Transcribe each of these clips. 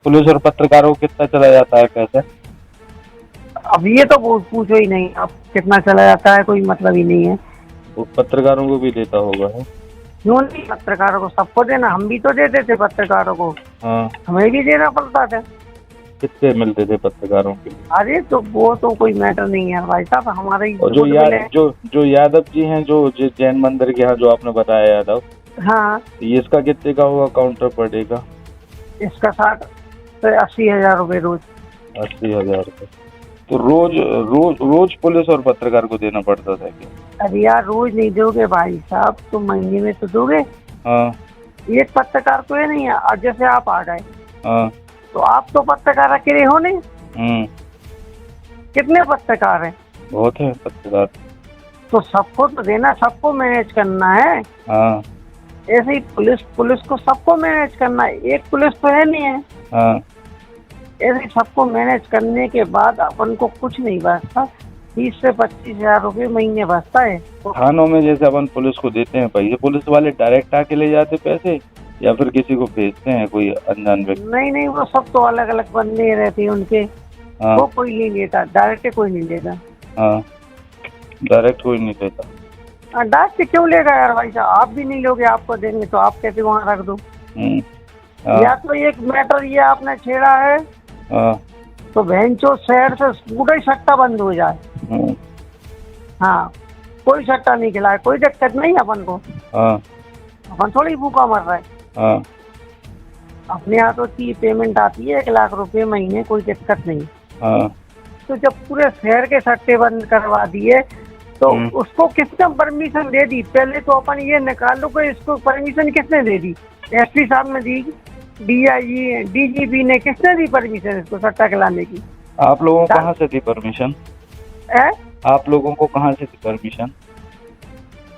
Police और पत्रकारों को कितना चला जाता है पैसे? अब ये तो पूछो ही नहीं, अब कितना चला जाता है कोई मतलब ही नहीं है। वो पत्रकारों को भी देता होगा है? क्यों नहीं, पत्रकारों को सबको देना, हम भी तो देते थे पत्रकारों को, हाँ। हमें भी देना पड़ता था। कितने मिलते थे पत्रकारों के लिए? अरे तो वो तो कोई मैटर नहीं है भाई साहब, हमारे ही और जो यादव जी हैं, जो जैन मंदिर के यहाँ जो आपने बताया यादव, हाँ, ये इसका कितने का होगा काउंटर पर डे का? इसका 60 से 80 हजार रुपये रोज। 80,000 रुपये। तो रोज रोज रोज पुलिस और पत्रकार को देना पड़ता था क्या? अरे यार रोज नहीं दोगे भाई साहब, तो महीने में तो दोगे। हाँ। एक पत्रकार तो ये नहीं है, अब जैसे आप आ गए हाँ। तो आप तो पत्रकार अकेले हो नहीं, कितने पत्रकार हैं? बहुत है पत्रकार। तो सबको तो देना, सबको मैनेज करना है। हाँ। ऐसे ही पुलिस को सबको मैनेज करना है, एक पुलिस तो है नहीं है। हाँ। ऐसे ही सबको मैनेज करने के बाद अपन को कुछ नहीं बचता, 30 से 25 हजार रुपये महीने बचता है। थानों में जैसे अपन पुलिस को देते हैं पैसे, पुलिस वाले डायरेक्ट आके ले जाते पैसे या फिर किसी को भेजते हैं, कोई अनजान व्यक्ति? नहीं, वो सब तो अलग अलग बंदे रहते हैं उनके। हाँ। वो कोई नहीं लेता, डायरेक्ट कोई नहीं लेता। हाँ, डायरेक्ट कोई नहीं लेता। डायरेक्ट क्यों लेगा यार भाई साहब, आप भी नहीं लोगे, आपको देंगे तो आप कैसे वहाँ रख दो। हाँ। या तो एक मैटर ये आपने छेड़ा है, हाँ। तो बहनचो शहर से पूरा ही सट्टा बंद हो जाए। हाँ, कोई सट्टा नहीं खिलाए, कोई दिक्कत नहीं अपन को। हाँ। अपन थोड़ी भूखा मर रहा है। हाँ। अपने हाथों की पेमेंट आती है 1 लाख रुपए महीने, कोई दिक्कत नहीं। हाँ। तो जब पूरे शहर के सट्टे बंद करवा दिए तो उसको किसने परमिशन दे दी? पहले तो अपन ये निकाल लो कि इसको परमिशन किसने दे दी? एसपी साहब ने दी, डीआईजी डीजीपी ने, किसने दी परमिशन इसको सट्टा खिलाने की? आप लोगों को कहाँ से थी परमिशन? आप लोगों को कहाँ से थी परमिशन?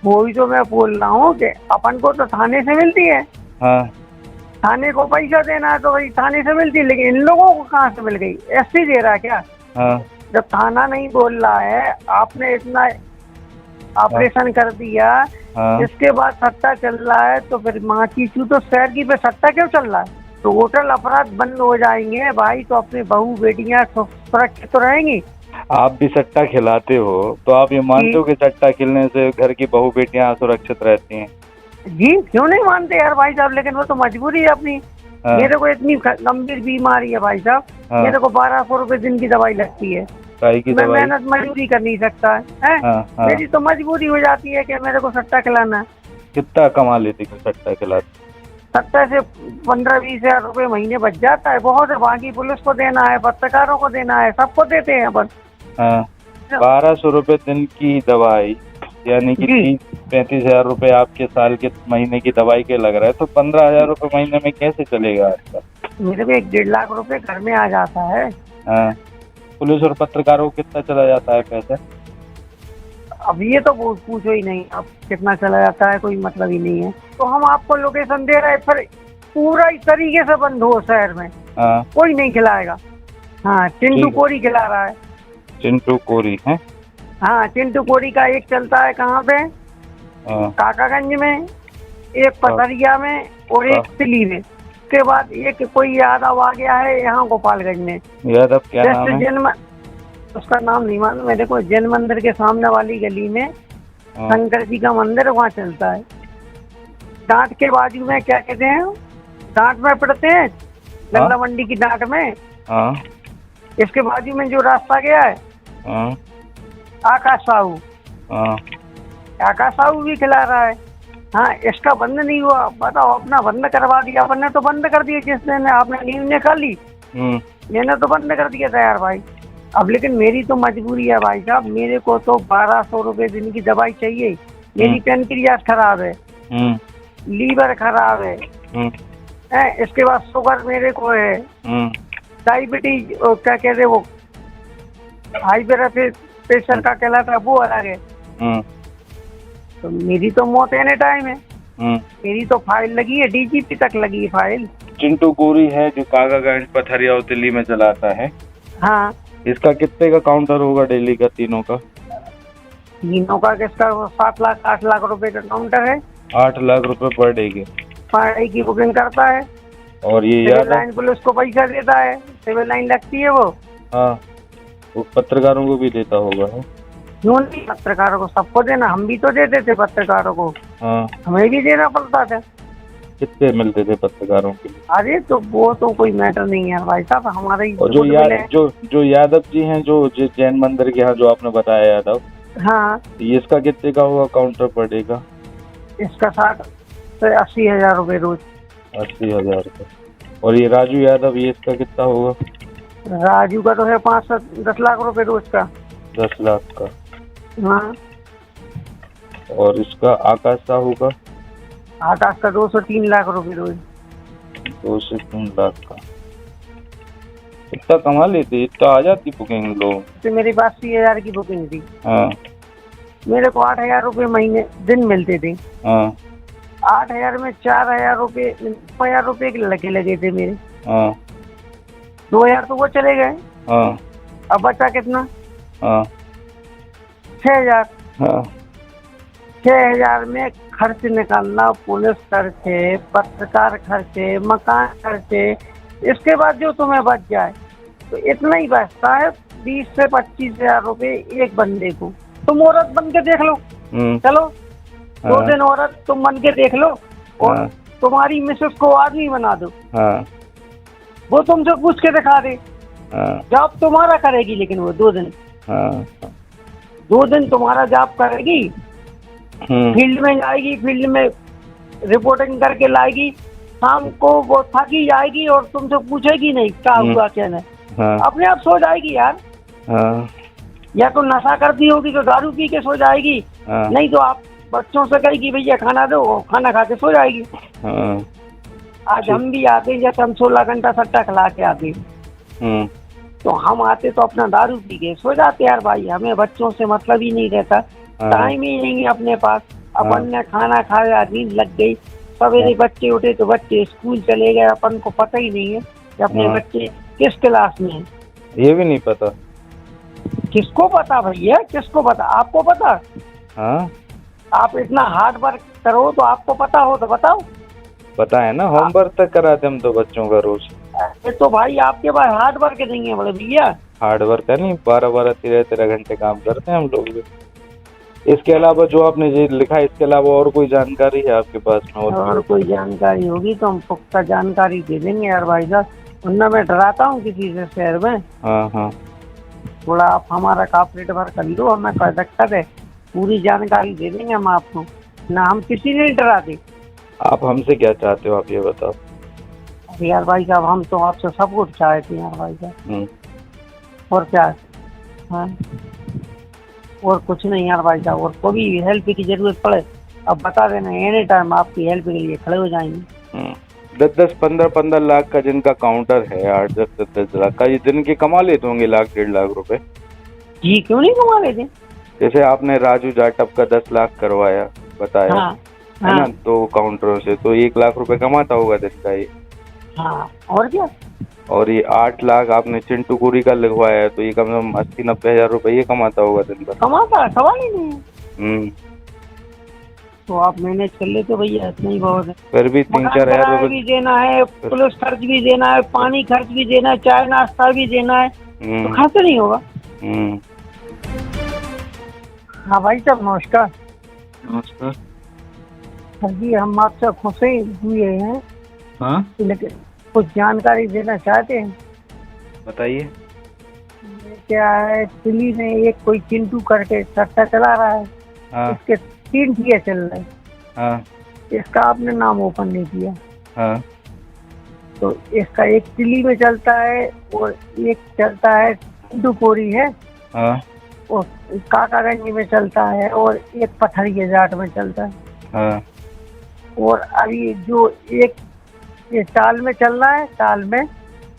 वही तो मैं बोल रहा हूँ कि अपन को तो थाने से मिलती है। हाँ। थाने को पैसा देना है तो वही थाने से मिलती है, लेकिन इन लोगों को कहाँ से मिल गई? एसपी दे रहा है क्या? हाँ। जब थाना नहीं बोल रहा है, आपने इतना ऑपरेशन कर दिया, इसके बाद सट्टा चल रहा है, तो फिर माँ चीचू तो शहर की पे सट्टा क्यों चल रहा है? तो होटल अपराध बंद हो जाएंगे भाई, तो अपने बहू बेटियां सुरक्षित तो रहेंगी। आप भी सट्टा खिलाते हो तो आप ये मानते हो कि सट्टा खेलने से घर की बहू बेटियां सुरक्षित रहती हैं? जी क्यों नहीं मानते यार भाई साहब, लेकिन वो तो मजबूरी है अपनी। मेरे को इतनी गंभीर बीमारी है भाई साहब, मेरे को 1200 रुपए दिन की दवाई लगती है, मैं मेहनत मजदूरी कर नहीं सकता है। मेरी तो मजबूरी हो जाती है कि मेरे को सट्टा खिलाना। कितना कमा लेते सट्टा खिलाते? सट्टा से 15-20 हजार रुपए महीने बच जाता है, बहुत है। बाकी पुलिस को देना है, पत्रकारों को देना है, सबको देते हैं अपन। 1200 रुपए दिन की दवाई, यानी कि 30-35 हजार रुपए आपके साल के महीने की दवाई के लग रहा है, तो 15,000 रुपए महीने में कैसे चलेगा आपका? मेरे को 1-1.5 लाख रुपए घर में आ जाता है। पुलिस और पत्रकारों को कितना चला जाता है पैसे? अब ये तो पूछो ही नहीं, अब कितना चला जाता है कोई मतलब ही नहीं है। तो हम आपको लोकेशन दे रहे हैं, फिर पूरा इस तरीके से बंद हो शहर में, कोई नहीं खिलाएगा। हाँ, चिंटू कोरी खिला रहा है। चिंटू कोरी है? हाँ, चिंटू कोरी का एक चलता है कहाँ पे? काकागंज में, एक पथरिया में और एक दिल्ली में। उसके बाद एक कोई यादव आ गया है यहाँ गोपालगंज में। यादव क्या नाम है? उसका नाम नहीं मालूम मेरे को। जैन मंदिर के सामने वाली गली में शंकर जी का मंदिर, वहाँ चलता है। डांट के बाजू में क्या कहते हैं, डांट में पड़ते हैं, लंगड़ा मंडी की डांट में। इसके बाजू में जो रास्ता गया है, आकाश साहू, आकाश साहू भी खिला रहा है। हाँ, इसका बंद नहीं हुआ, बताओ, अपना बंद करवा दिया अपन ने। तो बंद कर दिया जिस दिन आपने नींव निकाली, मैंने तो बंद कर दिया था यार भाई। अब लेकिन मेरी तो मजबूरी है भाई साहब, मेरे को तो 1200 रुपए दिन की दवाई चाहिए। मेरी पेनक्रियास खराब है, लीवर खराब है, इसके बाद शुगर मेरे को है, डायबिटीज क्या कहते वो हाई ब्लड प्रेशर का कहलाता है, वो अलग है। तो मेरी तो मौत एनी टाइम है। मेरी तो फाइल लगी है, डीजीपी तक लगी है फाइल। चिंटू कोरी है जो काकागंज, पथरिया और दिल्ली में चलाता है। हाँ, इसका कितने का काउंटर होगा डेली का? तीनों का किसका? 7 लाख 8 लाख रुपए का काउंटर है। 8 लाख रुपए पर डे के? पर डे की बुकिंग करता है। और ये सिविल यादव? लाइन पुलिस को पैसा देता है, सिविल लाइन लगती है वो। हाँ, वो पत्रकारों को भी देता होगा है? क्यों नहीं, पत्रकारों को सबको देना, हम भी तो देते थे पत्रकारों को, हाँ, हमें भी देना पड़ता था। कितने मिलते थे पत्रकारों के लिए? अरे तो वो तो कोई मैटर नहीं है भाई साहब, हमारा ही और जो यादव जी हैं, जो जैन मंदिर के यहाँ जो आपने बताया यादव, हाँ, ये इसका कितने का होगा काउंटर पर डे का? इसका 60 से 80 हजार रुपये रोज। 80,000 रुपये। और ये राजू यादव, ये इसका कितना होगा? राजू का तो है 5 से 10 लाख रुपए रोज का। 10 लाख का। हाँ, और इसका आकाश साहू का? आकाश का 2 से 3 लाख रुपए रोज। 2 से 3 लाख का। इतना कमा लेते, इतना आ जाती बुकिंग लोग? तो मेरे पास 80,000 की बुकिंग थी। हाँ, मेरे को 8,000 रुपये महीने दिन मिलते थे। हाँ, 8,000 में 4,000 रुपये, 2,000 रुपये के लगे थे मेरे। हाँ, 2,000 तो वो चले गए। हाँ, अब बचा कितना? हाँ, 6,000। हाँ, 6,000 में खर्च निकालना, पुलिस खर्चे, पत्रकार खर्चे, मकान खर्चे, इसके बाद जो तुम्हें बच जाए तो इतना ही बचता है, 20 से 25,000 रुपये एक बंदे को। तुम औरत बन के देख लो, चलो 2 दिन औरत तुम बन के देख लो, और हाँ, तुम्हारी मिसेस को आदमी बना दो, हाँ, वो तुमसे पूछ के दिखा दे, हाँ, जॉब तुम्हारा करेगी, लेकिन वो 2 दिन, हाँ, 2 दिन तुम्हारा जॉब करेगी, फील्ड में जाएगी, फील्ड में रिपोर्टिंग करके लाएगी, शाम को वो थकी जाएगी और तुमसे पूछेगी नहीं क्या हुआ क्या नहीं, अपने आप सो जाएगी यार। या तो नशा करती होगी तो दारू पी के सो जाएगी, नहीं तो आप बच्चों से कहेगी भैया खाना दो, खाना खा के सो जाएगी। आज हम भी आते हैं, जैसे हम 16 घंटा सट्टा खिला के आते, तो हम आते तो अपना दारू पी के सो जाते यार भाई, हमें बच्चों से मतलब ही नहीं रहता, टाइम ही नहीं है अपने पास। अपन ने खाना खाया, नींद लग गई, सवेरे बच्चे उठे तो बच्चे स्कूल चले गए, अपन को पता ही नहीं है कि अपने बच्चे किस क्लास में है। ये भी नहीं पता। किसको पता भैया, किसको पता? आपको पता? हाँ, आप इतना हार्ड वर्क करो तो आपको पता हो तो बताओ। पता है ना, होमवर्क तक कराते हम तो बच्चों का रोज। तो भाई आपके पास हार्ड वर्क नहीं है बड़े भैया। हार्ड वर्क है नहीं, 12-12, 13-13 घंटे काम करते हैं हम लोग भी। इसके अलावा जो आपने ये लिखा है, इसके अलावा और कोई जानकारी है आपके पास में? और कोई जानकारी होगी तो हम पुख्ता जानकारी दे देंगे यार भाई साहब, वरना मैं डराता हूँ किसी से शहर में। हाँ, हाँ, थोड़ा आप हमारा कॉपरेट भर कर लो, और मैं दिक्कत है, पूरी जानकारी दे देंगे हम आपको ना, हम किसी ने नहीं डराते। आप हमसे क्या चाहते हो, आप ये बताओ। यार भाई साहब, हम तो आपसे सब कुछ चाहते हैं यार भाई साहब, और क्या? हाँ, और कुछ नहीं यार भाई साहब, और कोई हेल्प की जरूरत पड़े अब बता देना, एनी टाइम आपकी हेल्प के लिए खड़े हो जाएंगे। 10-10, 15-15 लाख का जिनका काउंटर है, 8-10 लाख का, ये दिन के कमा लेते होंगे 1-1.5 लाख रुपए। जी क्यों नहीं कमा लेते? जैसे आपने राजू जाटव का 10 लाख करवाया बताया, हाँ, है ना, 2 काउंटरों से, तो 1 लाख रुपए कमाता होगा दिन का ये। हाँ, और क्या? और ये 8 लाख आपने चिंटू गुरी का लिखवाया है, तो ये कम से कम 80-90 हजार रुपए ये कमाता होगा दिन का। कमाता है, सवाल ही नहीं है। तो आप मैनेज कर लेते भैया, इतना ही बहुत है। फिर भी 3-4 हजार रुपए भी देना है, पुलिस खर्च भी देना है, पानी खर्च भी देना है, चाय नाश्ता भी देना है, तो खर्च नहीं होगा। हाँ भाई साहब, नमस्कार। नमस्कार सर जी, हम आपसे खुश हुए हैं, हाँ, लेकिन कुछ जानकारी देना चाहते हैं। बताइए। क्या है, दिल्ली में एक कोई चिंटू करके सट्टा चला रहा है, हाँ, इसके 3 ठिया चल रहे हैं। हाँ, इसका आपने नाम ओपन नहीं किया। हाँ, तो इसका एक दिल्ली में चलता है और एक चलता है चिंटू कोरी है, हाँ, और काकागंज में चलता है, और एक पथरिया जाट में चलता है। हाँ, और अभी जो एक ये टाल में चल रहा है, टाल में,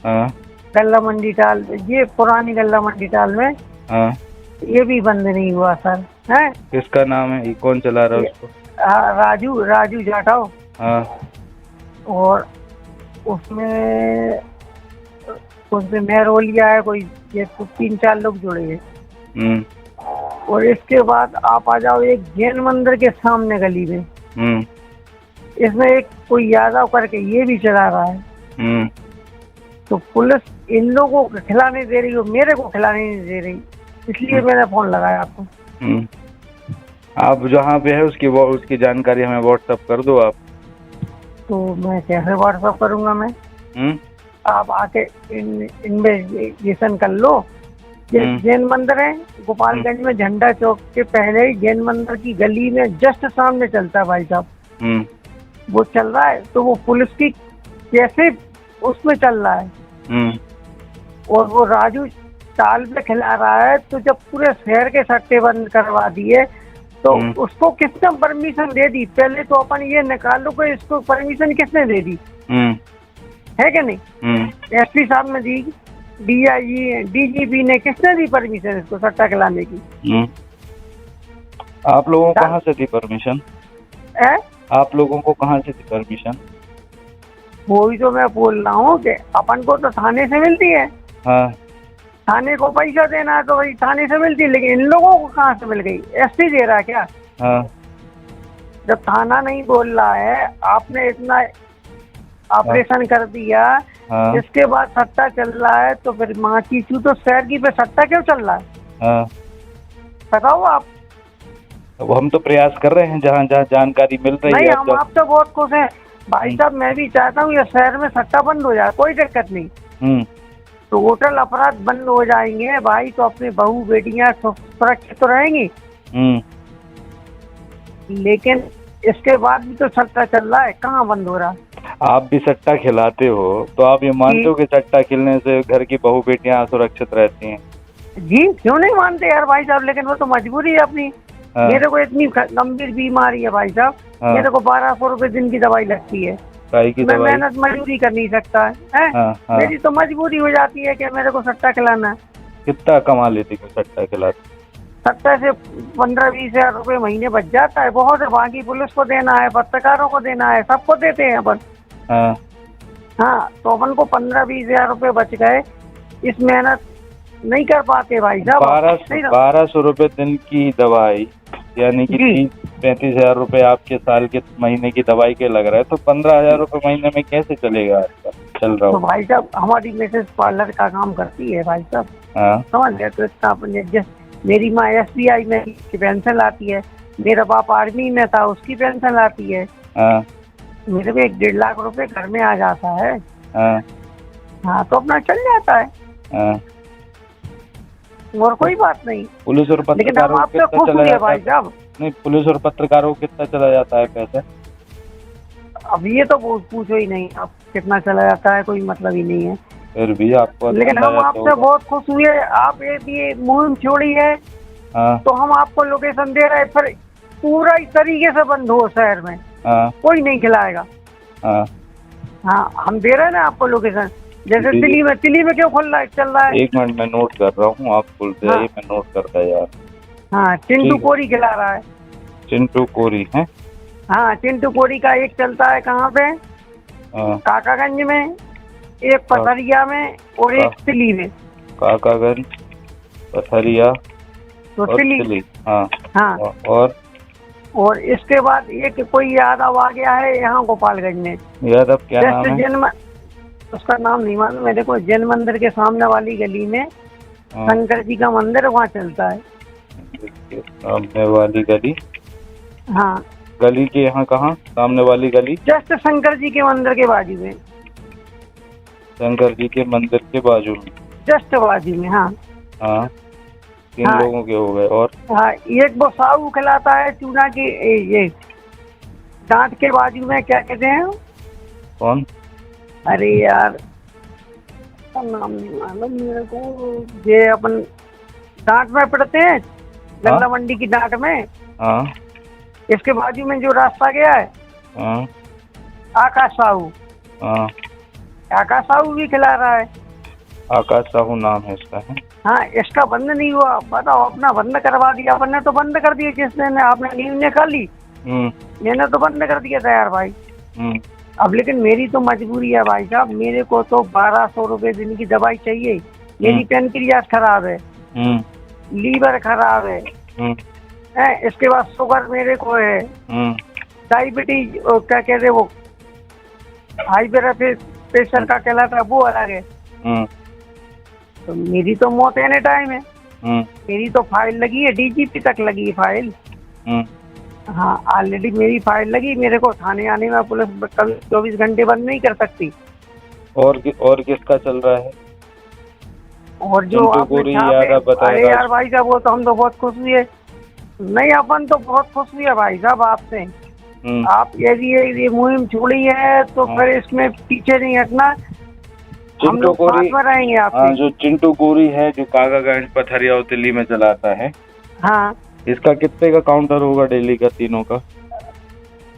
हाँ, गल्ला मंडी टाल, ये पुरानी गल्ला मंडी टाल में, हाँ, ये भी बंद नहीं हुआ सर। है, किसका नाम है, ये कौन चला रहा है उसको? राजू जाटव। हाँ, और उसमें मेहरोलिया है कोई, ये 3-4 लोग जुड़े हैं। और इसके बाद आप आ जाओ एक जैन मंदिर के सामने गली में, इसमें एक कोई यादव करके ये भी चला रहा है। हम्म। तो पुलिस इन लोगों को खिलाने दे रही हो, मेरे को खिलाने नहीं दे रही, इसलिए मैंने फोन लगाया आपको। हम्म। आप जहाँ पे है उसकी जानकारी हमें व्हाट्सअप कर दो आप। तो मैं कैसे व्हाट्सअप करूंगा मैं? हम्म। आप आके इन्वेस्टिगेशन कर लो। ये हम्म। जैन मंदिर है गोपालगंज में, झंडा चौक के पहले ही जैन मंदिर की गली में जस्ट सामने चलता है भाई साहब। हम्म। वो चल रहा है तो वो पुलिस की कैसे उसमें चल रहा है, हम्म। और वो राजू ताल पे खिला रहा है। तो जब पूरे शहर के सट्टे बंद करवा दिए तो उसको किसने परमिशन दे दी? पहले तो अपन ये निकाल लो कि इसको परमिशन किसने दे दी, है कि नहीं? एसपी साहब ने दी, डीआईजी डीजीपी ने, किसने दी परमिशन इसको सट्टा खिलाने की? आप लोगों को कहाँ से दी परमिशन? है आप लोगों को कहाँ से दी परमिशन? वही तो मैं बोल रहा हूँ कि अपन को तो थाने से मिलती है। हाँ। थाने को पैसा देना है तो वही थाने से मिलती है, लेकिन इन लोगों को कहाँ से मिल गई? एसपी दे रहा है क्या? हाँ। जब थाना नहीं बोल रहा है, आपने इतना ऑपरेशन कर दिया, हाँ। इसके बाद सट्टा चल रहा है, तो फिर माँ की चू तो शहर की पे सट्टा क्यों चल रहा है? हाँ। बताओ आप। अब हम तो प्रयास कर रहे हैं, जहाँ जहाँ जानकारी मिल रही नहीं, है। हम आपसे बहुत खुश हैं भाई साहब। मैं भी चाहता हूँ ये शहर में सट्टा बंद हो जाए, कोई दिक्कत नहीं। तो होटल अपराध बंद हो जाएंगे भाई, तो अपनी बहू बेटियां सुरक्षित तो रहेंगी। लेकिन इसके बाद भी तो सट्टा चल रहा है, कहाँ बंद हो रहा? आप भी सट्टा खिलाते हो तो आप ये मानते हो कि सट्टा खेलने से घर की बहू बेटियां सुरक्षित रहती हैं? जी क्यों नहीं मानते यार भाई साहब, लेकिन वो तो मजबूरी है अपनी। मेरे को इतनी गंभीर बीमारी है भाई साहब, मेरे को 1200 रुपए दिन की दवाई लगती है। मैं मेहनत मजदूरी कर नहीं सकता है। मेरी तो मजबूरी हो जाती है कि मेरे को सट्टा खिलाना है। कितना कमा लेती हो सट्टा खिलाते? सट्टा से 15-20 हजार रुपए महीने बच जाता है, बहुत है। बाकी पुलिस को देना है, पत्रकारों को देना है, सबको देते हैं अपन। हाँ, तो अपन को 15-20 हजार रुपए बच गए। इस मेहनत नहीं कर पाते भाई साहब। 1200 रुपए दिन की दवाई, यानी कि 30-35 हजार रुपए आपके साल के महीने की दवाई के लग रहा है, तो 15 हजार रुपए महीने में कैसे चलेगा आपका? चल रहा तो भाई साहब हमारी मिसेज पार्लर का काम करती है भाई साहब, समझ गए? तो इतना अपने मेरी माँ SBI में पेंशन लाती है, मेरा बाप आर्मी में था, उसकी पेंशन लाती है। मेरे को 1-1.5 लाख रुपए घर में आ जाता है। हाँ, तो अपना चल जाता है, और कोई बात नहीं। पुलिस और पत्रकारों को कितना चला जाता है भाई साहब? नहीं, पुलिस और पत्रकारों को कितना चला जाता है पैसे? अब ये तो पूछो ही नहीं, अब कितना चला जाता है कोई मतलब ही नहीं है। फिर भी आपको, लेकिन हम आपसे बहुत खुश हुए, आप ये मुहिम छोड़ी है। तो हम आपको लोकेशन दे रहे हैं, फिर पूरा इस तरीके से बंद हो शहर में, कोई नहीं खिलाएगा। हाँ, हम दे रहे हैं ना आपको लोकेशन। जैसे दिल्ली में क्यों खुल रहा है, चल रहा है? 1 मिनट में नोट कर रहा हूँ, आप बोलते हैं मैं नोट करता यार। हाँ, चिंटू कोरी खिला रहा है। चिंटू कोरी है? हाँ, चिंटू कोरी का एक चलता है कहाँ पे? काकागंज में, एक पथरिया में, और एक तिली में। काकागंज, पथरिया तो तिली। हाँ। और इसके बाद एक कोई यादव आ गया है यहाँ गोपालगंज में। यादव क्या नाम है? उसका नाम नहीं मालूम मेरे को। जैन मंदिर के सामने वाली गली में शंकर जी का मंदिर वहाँ चलता है। सामने वाली गली? हाँ। गली के यहाँ कहाँ? सामने वाली गली जस्ट शंकर जी के मंदिर के बाजू में। शंकर जी के मंदिर के बाजू में, जस्ट बाजू में। हाँ। 3 लोगों के हो गए। और हाँ, एक वो साहू खिलाता है चूना की, ये दांत के बाजू में, क्या कहते हैं? कौन? अरे यार, नाम नहीं मालूम मेरे को। ये अपन दांत में पड़ते हैं, गल्ला मंडी की दांत में। इसके बाजू में जो रास्ता गया है, आकाश साहू। आकाश साहू भी खिला रहा है। आकाश साहू नाम है इसका है? हाँ, इसका बंद नहीं हुआ। बताओ, अपना बंद करवा दिया अपन ने। तो बंद कर दिया किसने? आपने नींव निकाली, मैंने तो बंद कर दिया था यार भाई। अब लेकिन मेरी तो मजबूरी है भाई साहब, मेरे को तो 1200 रुपए दिन की दवाई चाहिए। मेरी पेनक्रियास खराब है, लीवर खराब है, इसके बाद शुगर मेरे को है, डायबिटीज, क्या कहते वो, हाई ब्लड प्रेशर का कहलाता है वो अलग है। हम्म, तो मेरी तो मौत एनी टाइम है। हम्म, मेरी तो फाइल लगी है, डीजीपी तक लगी है फाइल। हम्म। हाँ, ऑलरेडी मेरी फाइल लगी। मेरे को थाने आने में पुलिस कभी 24 घंटे बंद नहीं कर सकती। और किसका चल रहा है? और जो चिंटू आपने कोरी छापे, यादव बताए अरे यार भाई साहब, वो तो हम तो बहुत खुश हुए। नहीं, अपन तो बहुत खुश हुए भाई साहब आपसे। आप यदि ये मुहिम छोड़ी है तो हाँ। फिर इसमें पीछे नहीं हटना। हम चिंटू लोग कोरी, साथ में रहेंगे हाँ, आपसे। जो चिंटू कोरी है, जो कागागंज पथरिया और दिल्ली में चलाता है, हाँ, इसका कितने का काउंटर होगा डेली का, तीनों का?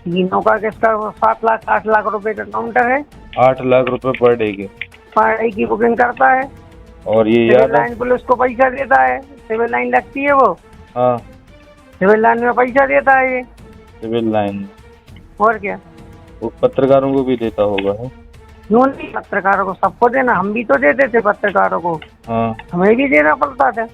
तीनों का किसका 7 लाख 8 लाख रुपए का काउंटर है। 8 लाख रुपए पर डे के। पर डे की बुकिंग करता है। और ये सिविल यादव? लाइन पुलिस को पैसा देता है, सिविल लाइन लगती है वो, हाँ, सिविल लाइन में पैसा देता है ये। सिविल लाइन में। और क्या? वो पत्रकारों को भी देता होगा है? क्यों नहीं, पत्रकारों को सबको देना। हम भी तो देते थे पत्रकारों को, हाँ। हमें भी देना पड़ता था।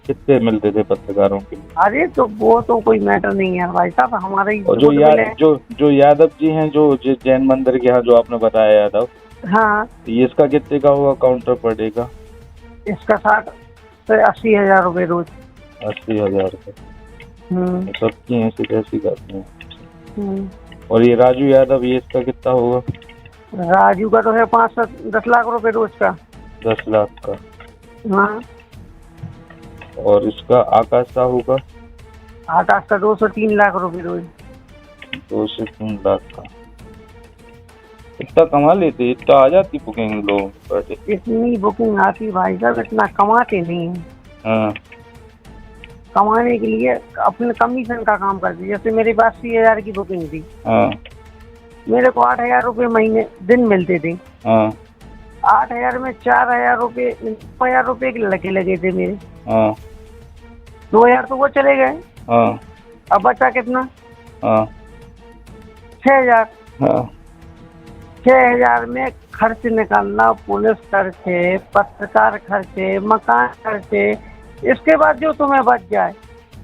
कितने मिलते थे पत्रकारों के लिए? अरे तो वो तो कोई मैटर नहीं है भाई साहब, हमारा ही और जो यादव जी हैं, जो जैन मंदिर के यहाँ जो आपने बताया यादव, हाँ, ये इसका कितने का होगा काउंटर पर डे का? इसका 60 से 80 हजार रुपए रोज। 80,000 रुपये। सबकी ऐसी कैसी करते हैं। और ये राजू यादव, ये इसका कितना होगा? राजू का तो है 5 से 10 लाख रुपए रोज का। 10 लाख का। हाँ, और इसका आकाश का होगा? आकाश का 2 से 3 लाख रुपए रोज। 2 से 3 लाख का। इतना कमा लेते, इतना आ जाती बुकिंग लोग पर डे? इतनी बुकिंग आती भाई साहब, इतना कमाते नहीं है। हाँ, कमाने के लिए अपने कमीशन का काम करते। जैसे मेरे पास 80,000 की बुकिंग थी, हाँ, मेरे को 8,000 रुपए महीने दिन मिलते थे। हाँ, 8,000 में 4,000 रुपए, 9,000 रुपए के लगे थे मेरे। हाँ, 2,000 तो वो चले गए। हाँ, अब बचा कितना? हाँ, 6,000। हाँ, 6,000 में खर्च निकालना, पुलिस खर्चे, पत्रकार खर्चे, मकान खर्चे, इसके बाद जो तुम्हें बच जाए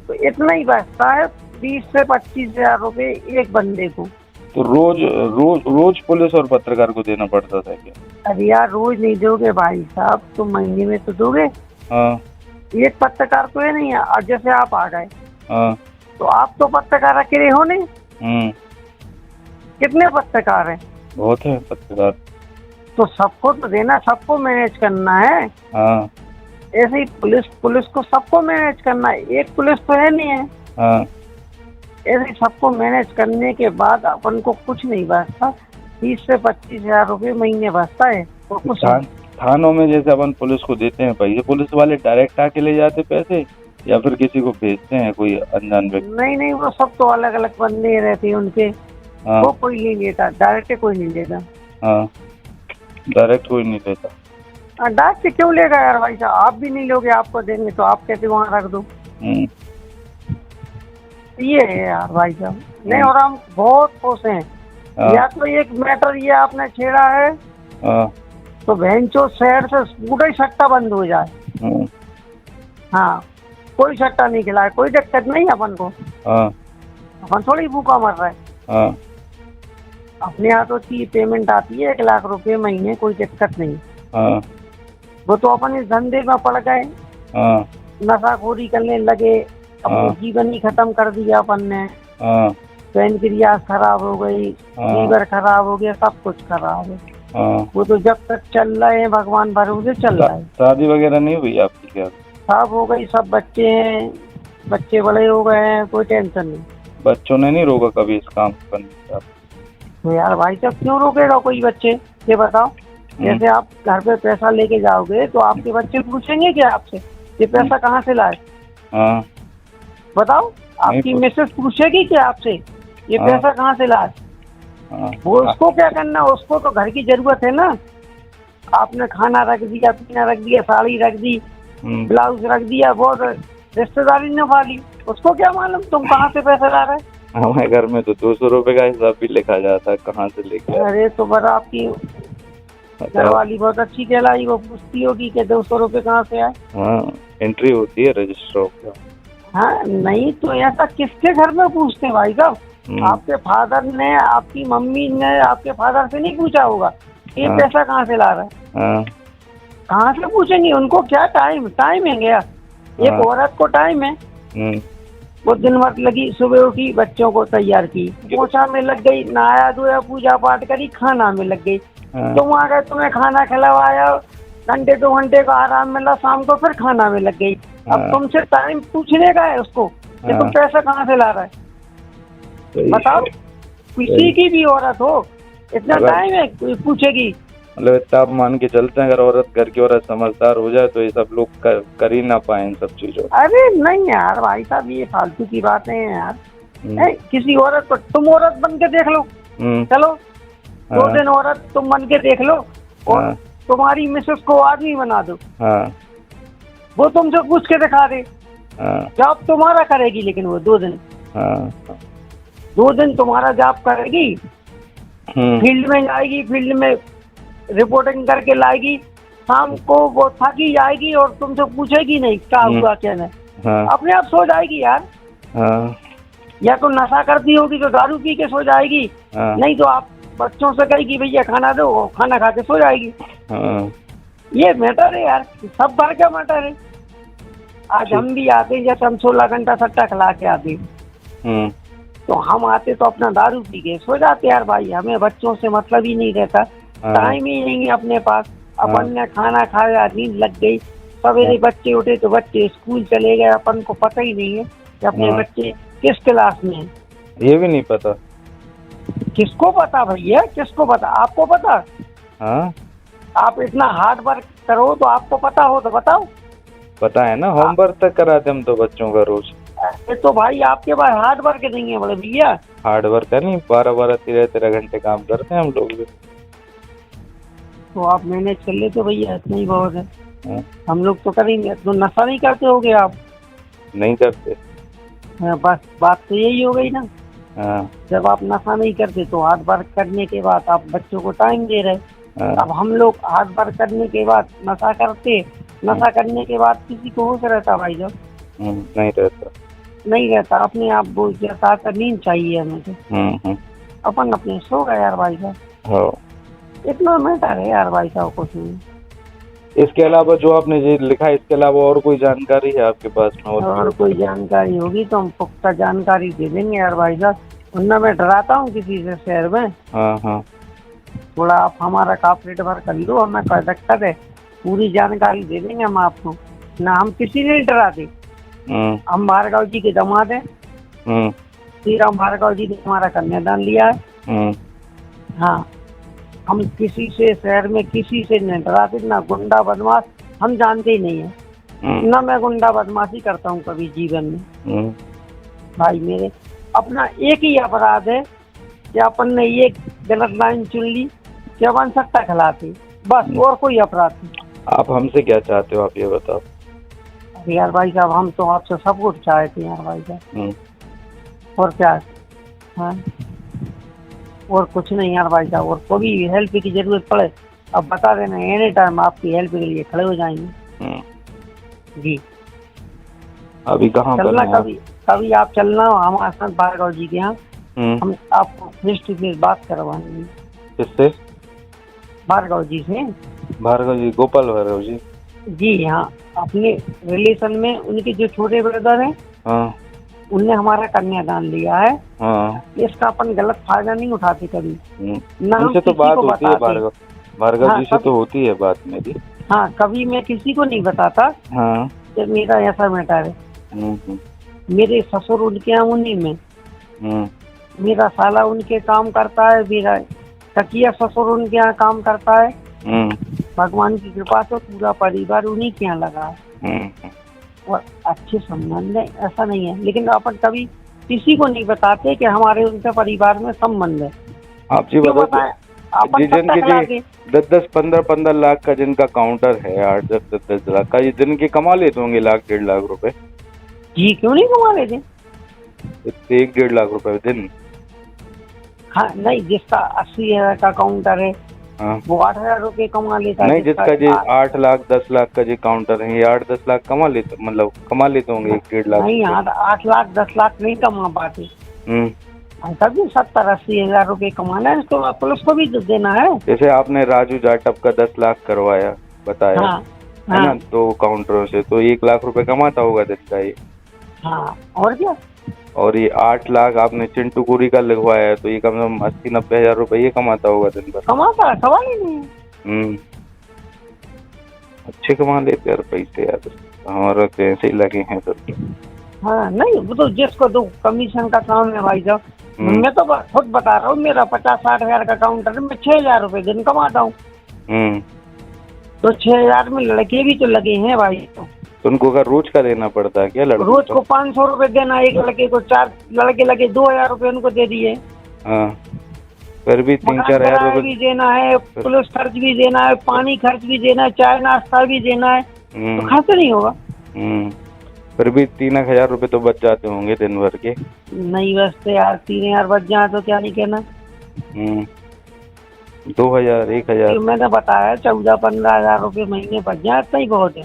तो इतना ही बचता है, 20 से 25,000 रुपए एक बंदे को। तो रोज पुलिस और पत्रकार को देना पड़ता था क्या? अरे यार, रोज नहीं दोगे भाई साहब, तो महीने में तो दोगे। हाँ, एक पत्रकार तो ये नहीं है। और जैसे आप आ गए हाँ, तो आप तो पत्रकार अकेले हो नहीं, कितने पत्रकार हैं? बहुत है पत्रकार। तो सबको तो देना, सबको मैनेज करना है। हाँ, ऐसे ही पुलिस को सबको मैनेज करना है। एक पुलिस तो है नहीं है। हाँ, ऐसे ही सबको मैनेज करने के बाद अपन को कुछ नहीं बचता। 30 से 25,000 रुपए महीने बचता है। तो कुछ थानों में जैसे अपन पुलिस को देते हैं पैसे, पुलिस वाले डायरेक्ट आके ले जाते पैसे या फिर किसी को भेजते हैं, कोई अनजान व्यक्ति? नहीं, वो सब तो अलग अलग बंदे रहते हैं उनके। हाँ, वो कोई नहीं लेता, डायरेक्ट कोई नहीं लेता। हाँ, डायरेक्ट कोई नहीं लेता। डायरेक्ट क्यों लेगा यार भाई साहब? आप भी नहीं लोगे, आपको देंगे तो आप कैसे वहाँ रख दो? ये है यार भाई साहब। नहीं, और हम बहुत खुश हैं। या तो एक मैटर ये आपने छेड़ा है, तो भैंचो शहर से पूरा ही सट्टा बंद हो जाए। हाँ, कोई सट्टा नहीं खिलाए, कोई दिक्कत नहीं अपन को। अपन थोड़ी भूखा मर रहा है। अपने हाथों की पेमेंट आती है 1 लाख रुपए महीने, कोई दिक्कत नहीं। वो तो अपन इस धंधे में पड़ गए, नशाखोरी करने लगे, अपनी जीवन ही खत्म कर दिया अपन ने। पैनक्रियास खराब हो गई, लीवर खराब हो गया, सब कुछ खराब है। वो तो जब तक चल रहे हैं भगवान भरोसे चल रहा है। शादी वगैरह नहीं हुई आपकी क्या? सब हो गई, सब बच्चे हैं, बच्चे बड़े हो गए हैं, कोई टेंशन नहीं। बच्चों ने नहीं रोका कभी इस काम करने से? तो यार भाई साहब, क्यों रोकेगा कोई बच्चे? ये बताओ। जैसे आप घर पे पैसा लेके जाओगे तो आपके बच्चे पूछेंगे क्या आपसे ये पैसा कहाँ से लाए? बताओ, आपकी मिसेस पूछेगी क्या आपसे ये पैसा कहाँ से लाए? वो उसको क्या करना, उसको तो घर की जरूरत है ना। आपने खाना रख दिया, पीना रख दिया, साड़ी रख दी, ब्लाउज रख दिया, बहुत रिश्तेदारी निभा ली, उसको क्या मालूम तुम कहाँ से पैसा ला रहे? हमारे घर में तो 200 रुपए का हिसाब भी लिखा जाता है, कहाँ से लेके? अरे तो बड़ा, आपकी घरवाली बहुत अच्छी कहलाई, वो पूछती होगी कि 200 रुपए कहाँ से आए। हाँ, एंट्री होती है रजिस्टर ऑफ। हाँ, नहीं तो ऐसा किसके घर में पूछते हैं भाई साहब? आपके फादर ने, आपकी मम्मी ने आपके फादर से नहीं पूछा होगा ये हाँ। पैसा कहाँ से ला रहा है? हाँ कहाँ से पूछेंगे? उनको क्या टाइम है गया? एक हाँ। औरत को टाइम है, वो दिन भर लगी, सुबह उठी, बच्चों को तैयार की, पोछा में लग गई, नहाया धोया, पूजा पाठ करी, खाना में लग गई। हाँ। तुम आ गए, तुम्हें खाना खिलवाया, घंटे 2 घंटे का आराम मिला, शाम को फिर खाना में लग गई। अब हाँ। तुमसे टाइम पूछने का है उसको कि तुम हाँ। पैसा कहाँ से ला रहा है? सही बताओ, है। किसी की भी औरत हो, इतना अगर- टाइम है कोई पूछेगी? मतलब इतना आप मान के चलते हैं, अगर औरत, घर की औरत समझदार हो जाए तो ये सब लोग कर ही ना पाए इन सब चीजों। अरे नहीं यार भाई साहब, ये फालतू की बातें हैं यार। किसी औरत को तुम औरत बन के देख लो, चलो 2 दिन औरत तुम बन के देख लो, और हाँ। तुम्हारी मिसेस को आदमी बना दो, हाँ। वो तुमसे पूछ के दिखा दे, हाँ। जॉब तुम्हारा करेगी, लेकिन वो 2 दिन, हाँ। 2 दिन तुम्हारा जॉब करेगी, फील्ड में जाएगी, फील्ड में रिपोर्टिंग करके लाएगी, शाम को वो थकी जाएगी और तुमसे पूछेगी नहीं क्या हुआ क्या नहीं, हाँ। अपने आप सो जाएगी यार। हाँ। या तो नशा करती होगी तो दारू पी के सो जाएगी, हाँ। नहीं तो आप बच्चों से कहेगी भैया खाना दो, खाना खा के सो जाएगी। हाँ। ये मैटर है यार, सब भर का मैटर है। आज हम भी आते हैं, जैसे हम 16 घंटा सट्टा खिला के आते, तो हम आते तो अपना दारू पी के सो जाते यार भाई, हमें बच्चों से मतलब ही नहीं रहता, टाइम ही नहीं है अपने पास। अपन ने खाना खाया, नींद लग गई, सवेरे बच्चे उठे तो बच्चे स्कूल चले गए, अपन को पता ही नहीं है कि अपने बच्चे किस क्लास में हैं। ये भी नहीं पता। किसको पता भैया, किसको पता? आपको पता? हाँ, आप इतना हार्ड वर्क करो तो आपको पता हो तो बताओ। पता है ना, होमवर्क तक कराते हम तो बच्चों का रोज। तो भाई आपके पास हार्ड वर्क नहीं है बड़े भैया। हार्ड वर्क है नहीं, 12-12, 13-13 घंटे काम करते हैं हम लोग भी। तो आप मैनेज कर लेते भैया, इतना ही बहुत है। हाँ। हम लोग तो करेंगे। तो नशा नहीं करते होगे आप? नहीं करते। बस बात तो यही हो गई ना। हाँ। जब आप नशा नहीं करते तो हार्ड वर्क करने के बाद आप बच्चों को टाइम दे रहे। हाँ। अब हम लोग हार्ड वर्क करने के बाद नशा करते, नशा करने के बाद किसी को होश रहता भाई साहब? नहीं रहता। नहीं रहता। अपने आप बोल जाता कर, नींद चाहिए हमें तो, अपन अपने सो गए यार भाई साहब। हाँ। इतना मैटर है यार भाई साहब, कुछ नहीं। इसके अलावा जो आपने ये लिखा है, इसके अलावा और कोई जानकारी है आपके पास में? और कोई जानकारी होगी तो हम पुख्ता जानकारी दे देंगे यार भाई साहब, वरना मैं डराता हूँ किसी से शहर में। हाँ। हाँ। थोड़ा आप हमारा कॉपरेट भर कर लो, और मैं दिक्कत है, पूरी जानकारी दे देंगे हम आपको ना। हम किसी ने नहीं डराते। हम भार्गव जी के दामाद हैं, श्री राम भार्गव जी ने हमारा कन्यादान लिया है। हाँ, हम किसी से शहर में किसी से नहीं डराते, ना गुंडा बदमाश, हम जानते ही नहीं है ना। मैं गुंडा बदमाशी करता हूँ कभी जीवन में भाई। मेरे अपना एक ही अपराध है कि अपन ने ये गलत लाइन चुन ली कि अपन सट्टा खिलाते, बस, और कोई अपराध नहीं। आप हमसे क्या चाहते हो, आप ये बताओ। अरे यार भाई साहब, हम तो आपसे सब कुछ चाहते हैं यार भाई साहब, और क्या है? हाँ, और कुछ नहीं यार भाई साहब। और कोई हेल्प की जरूरत पड़े अब बता देना, एनी टाइम आपकी हेल्प के लिए खड़े हो जाएंगे जी। अभी कहाँ पर चलना, हैं? कभी आप चलना हमारे साथ भार्गव जी के यहाँ, हम आपको फेस टू फेस बात करवाएंगे। किससे? भार्गव जी से। भार्गव जी, गोपाल भार्गव जी? जी हाँ, अपने रिलेशन में उनके जो छोटे ब्रदर हैं, हाँ। उनने हमारा कन्यादान लिया है। हाँ। इसका अपन गलत फायदा नहीं उठाते कभी ना। उनसे तो बात होती है, भार्गव जी से तो होती है बात मेरी। हाँ, कभी मैं किसी को नहीं बताता हाँ। कि मेरा ऐसा मैटर है। मेरे ससुर उनके यहाँ उन्हीं में, मेरा साला उनके काम करता है, मेरा तकिया ससुर उनके यहाँ काम करता है। भगवान की कृपा से पूरा परिवार उन्हीं के यहाँ लगा है, और अच्छे संबंध है, ऐसा नहीं है। लेकिन अपन कभी किसी को नहीं बताते कि हमारे उनके परिवार में संबंध है। आप जी बताएं, जिनके 10-10, 15-15 लाख का जिनका काउंटर है, 8-10 लाख का, ये दिन के कमा लेते होंगे 1-1.5 लाख रुपए। जी, क्यों नहीं कमा लेते? 1-1.5 लाख रुपए दिन। हाँ, नहीं, जिसका 80,000 का काउंटर है, हाँ, वो 8,000 रुपए कमा लेता है। नहीं, जिसका जी 8 लाख 10 लाख का जी काउंटर है, ये 8-10 लाख कमा लेते, मतलब कमा लेते होंगे 1-1.5 लाख। नहीं, 8 लाख 10 लाख नहीं कमा पाते। तब भी 70-80 हजार रुपए कमाना है, तो पुलिस को भी तो देना है। जैसे आपने राजू जाटव का 10 लाख करवाया बताया, हाँ है ना, हाँ 2 काउंटरों से, तो 1 लाख रुपए कमाता होगा दिन का ये। हाँ, और क्या। और ये 8 लाख आपने चिंटू गुरी का लिखवाया है, तो ये कम से कम 80-90 हजार रुपए ये कमाता होगा दिन भर। कमाता है, सवाल ही नहीं है। अच्छे कमा लेते यार पैसे यार, हमारा तो ऐसे ही लगे हैं सब। हाँ नहीं, वो तो जिसको तो कमीशन का काम है भाई साहब। मैं तो खुद बता रहा हूँ, मेरा 50-60 हजार का काउंटर है, मैं 6,000 रुपए दिन कमाता हूँ। तो 6,000 में लड़के भी तो लगे हैं भाई। तो उनको का रोज का देना पड़ता है क्या लड़के रोज को 500 रुपए देना, एक लड़के को 4 लड़के लगे 2,000 रुपए उनको दे दिए। हाँ, फिर भी 3-4 हजार रुपए भी देना है, पुलिस खर्च भी देना है, पानी खर्च भी देना है, चाय नाश्ता भी देना है, तो खर्च नहीं होगा। फिर भी 3 हजार रुपए तो बच जाते होंगे दिन भर के। नहीं बचते यार, 3,000 बच जाए तो क्या नहीं कहना। 2,000 1,000 मैंने बताया 14-15 हजार रुपए महीने बच जाए, इतना ही बहुत है।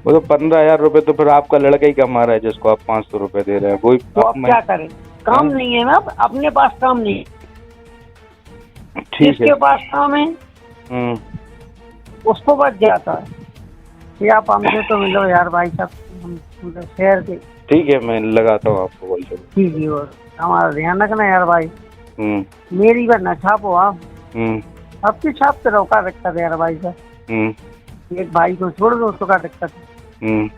वो तो 15 हजार रुपए तो फिर आपका लड़का ही कमा रहा है, जिसको आप 500 रुपए दे रहे हैं। वही तो आप क्या करें, काम नहीं है ना, अपने पास काम नहीं है, जिसके पास काम है उसको बच जाता है। कि आप हमसे तो मिलो यार भाई साहब, हम शहर के। ठीक है, मैं लगाता हूँ आपको बोल। ठीक है, और हमारा ध्यान रखना यार भाई। मेरी बात ना छापो आप, आपकी छाप तो रोका रखता है यार भाई साहब। एक भाई को छोड़ दो तो क्या दिक्कत है।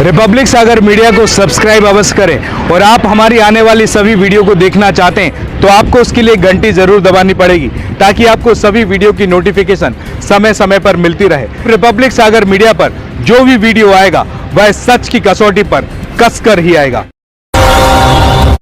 रिपब्लिक सागर मीडिया को सब्सक्राइब अवश्य करें, और आप हमारी आने वाली सभी वीडियो को देखना चाहते हैं तो आपको उसके लिए घंटी जरूर दबानी पड़ेगी, ताकि आपको सभी वीडियो की नोटिफिकेशन समय समय पर मिलती रहे। रिपब्लिक सागर मीडिया पर जो भी वीडियो आएगा वह सच की कसौटी पर कसकर ही आएगा।